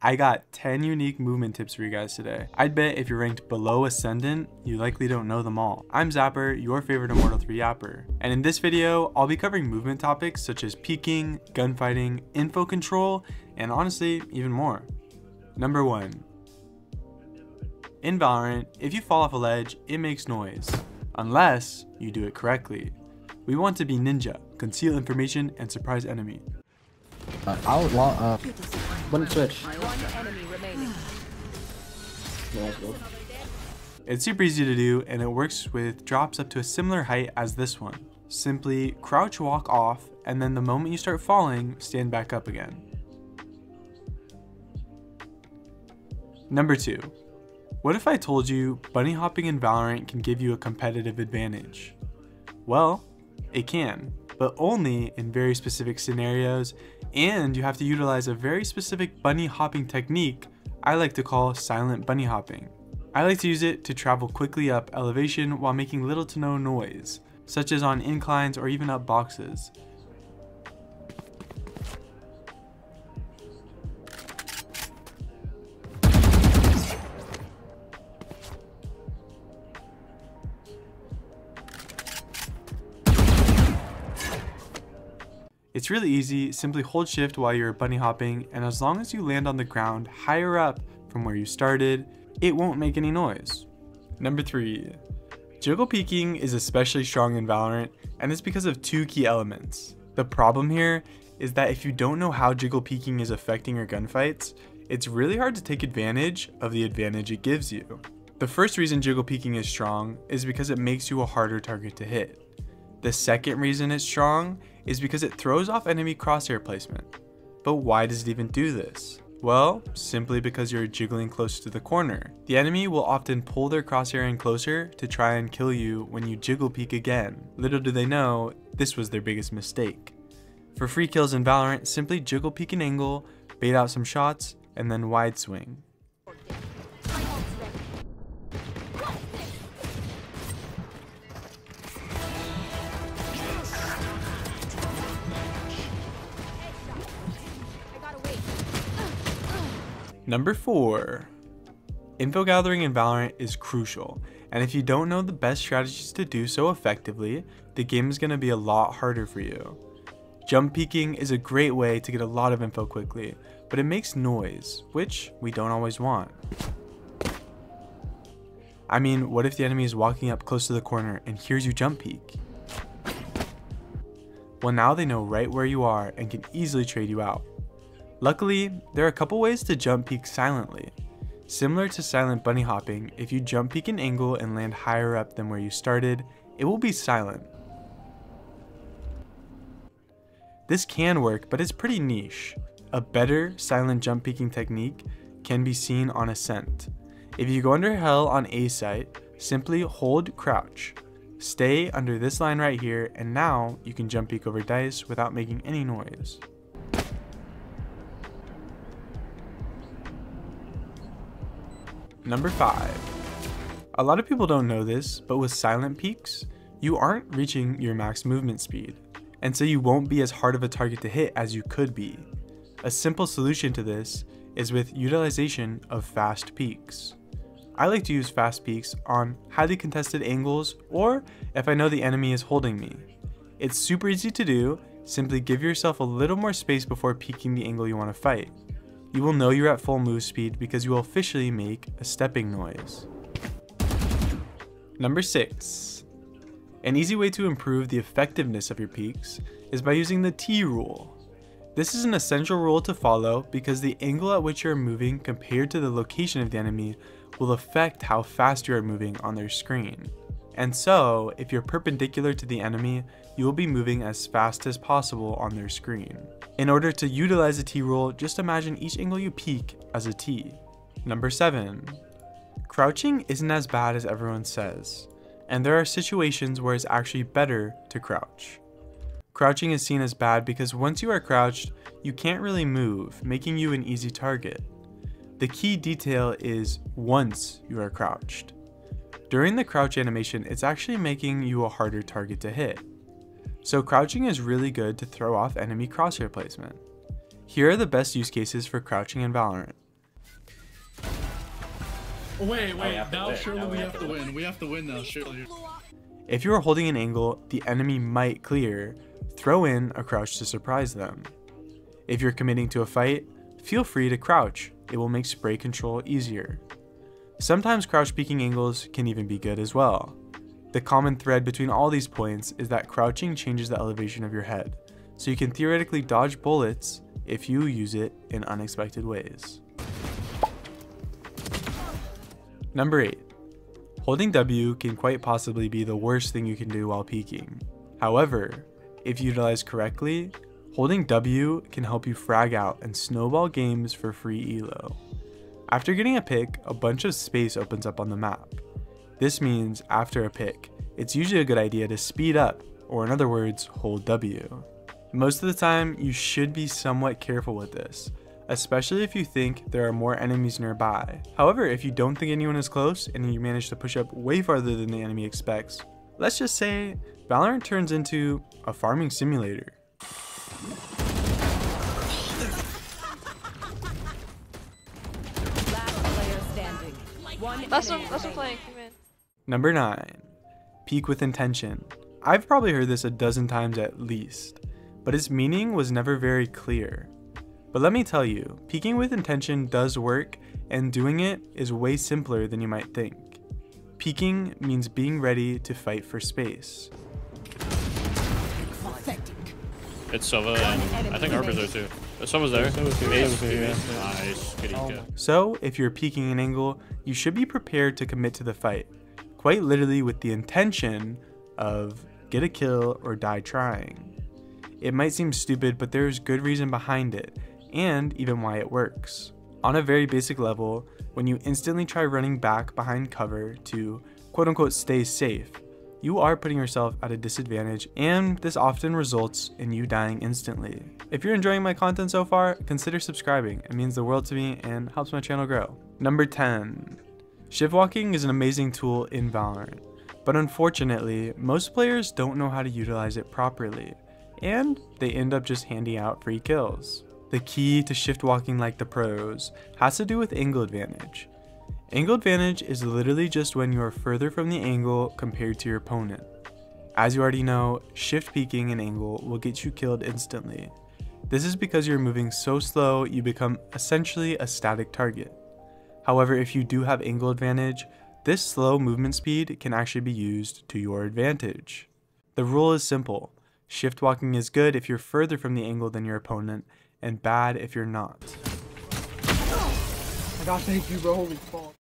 I got 10 unique movement tips for you guys today. I'd bet if you're ranked below Ascendant, you likely don't know them all. I'm Zapper, your favorite Immortal 3 yapper. And in this video, I'll be covering movement topics such as peeking, gunfighting, info control, and honestly, even more. Number 1. In Valorant, if you fall off a ledge, it makes noise. Unless you do it correctly. We want to be ninja, conceal information, and surprise enemy. One switch. One enemy remaining. It's super easy to do, and it works with drops up to a similar height as this one. Simply crouch walk off, and then the moment you start falling, stand back up again. Number 2. What if I told you bunny hopping in Valorant can give you a competitive advantage? Well, it can, but only in very specific scenarios, and you have to utilize a very specific bunny hopping technique I like to call silent bunny hopping. I like to use it to travel quickly up elevation while making little to no noise, such as on inclines or even up boxes. It's really easy, simply hold shift while you're bunny hopping, and as long as you land on the ground higher up from where you started, it won't make any noise. Number 3. Jiggle peeking is especially strong in Valorant, and it's because of 2 key elements. The problem here is that if you don't know how jiggle peeking is affecting your gunfights, it's really hard to take advantage of the advantage it gives you. The first reason jiggle peeking is strong is because it makes you a harder target to hit. The second reason it's strong is because it throws off enemy crosshair placement. But why does it even do this? Well, simply because you're jiggling close to the corner. The enemy will often pull their crosshair in closer to try and kill you when you jiggle peek again. Little do they know, this was their biggest mistake. For free kills in Valorant, simply jiggle peek an angle, bait out some shots, and then wide swing. Number 4. Info gathering in Valorant is crucial, and if you don't know the best strategies to do so effectively, the game is going to be a lot harder for you. Jump peeking is a great way to get a lot of info quickly, but it makes noise, which we don't always want. I mean, what if the enemy is walking up close to the corner and hears you jump peek? Well, now they know right where you are and can easily trade you out. Luckily, there are a couple ways to jump peek silently. Similar to silent bunny hopping, if you jump peek an angle and land higher up than where you started, it will be silent. This can work, but it's pretty niche. A better silent jump peeking technique can be seen on Ascent. If you go under Hell on A site, simply hold crouch. Stay under this line right here, and now you can jump peek over dice without making any noise. Number 5. A lot of people don't know this, but with silent peeks, you aren't reaching your max movement speed, and so you won't be as hard of a target to hit as you could be. A simple solution to this is with utilization of fast peeks. I like to use fast peeks on highly contested angles or if I know the enemy is holding me. It's super easy to do, simply give yourself a little more space before peeking the angle you want to fight. You will know you're at full move speed because you will officially make a stepping noise. Number 6. An easy way to improve the effectiveness of your peeks is by using the T rule. This is an essential rule to follow because the angle at which you are moving compared to the location of the enemy will affect how fast you are moving on their screen. And so, if you're perpendicular to the enemy, you will be moving as fast as possible on their screen. In order to utilize the T rule, just imagine each angle you peek as a T. Number 7. Crouching isn't as bad as everyone says, and there are situations where it's actually better to crouch. Crouching is seen as bad because once you are crouched, you can't really move, making you an easy target. The key detail is once you are crouched. During the crouch animation, it's actually making you a harder target to hit. So crouching is really good to throw off enemy crosshair placement. Here are the best use cases for crouching in Valorant. Oh, wait, have to now win. surely Now we have to win. We have to win now, surely. If you are holding an angle the enemy might clear, throw in a crouch to surprise them. If you're committing to a fight, feel free to crouch, it will make spray control easier. Sometimes crouch peeking angles can even be good as well. The common thread between all these points is that crouching changes the elevation of your head, so you can theoretically dodge bullets if you use it in unexpected ways. Number 8. Holding W can quite possibly be the worst thing you can do while peeking. However, if utilized correctly, holding W can help you frag out and snowball games for free elo. After getting a pick, a bunch of space opens up on the map. This means after a pick, it's usually a good idea to speed up, or in other words, hold W. Most of the time, you should be somewhat careful with this, especially if you think there are more enemies nearby. However, if you don't think anyone is close and you manage to push up way farther than the enemy expects, let's just say Valorant turns into a farming simulator. That's what I'm playing, man. Number 9. Peek with intention. I've probably heard this a dozen times at least, but its meaning was never very clear. But let me tell you, peeking with intention does work, and doing it is way simpler than you might think. Peeking means being ready to fight for space. It's Sova and I think Harper's there too. Sova's there. Nice. Good kill. So, if you're peeking an angle, you should be prepared to commit to the fight, quite literally with the intention of get a kill or die trying. It might seem stupid, but there's good reason behind it, and even why it works. On a very basic level, when you instantly try running back behind cover to quote-unquote stay safe, you are putting yourself at a disadvantage, and this often results in you dying instantly. If you're enjoying my content so far, consider subscribing. It means the world to me and helps my channel grow. Number 10. Shift walking is an amazing tool in Valorant, but unfortunately, most players don't know how to utilize it properly, and they end up just handing out free kills. The key to shift walking like the pros has to do with angle advantage. Angle advantage is literally just when you are further from the angle compared to your opponent. As you already know, shift peeking an angle will get you killed instantly. This is because you're moving so slow you become essentially a static target. However, if you do have angle advantage, this slow movement speed can actually be used to your advantage. The rule is simple. Shift walking is good if you're further from the angle than your opponent, and bad if you're not. I gotta thank you, bro. Holy fuck.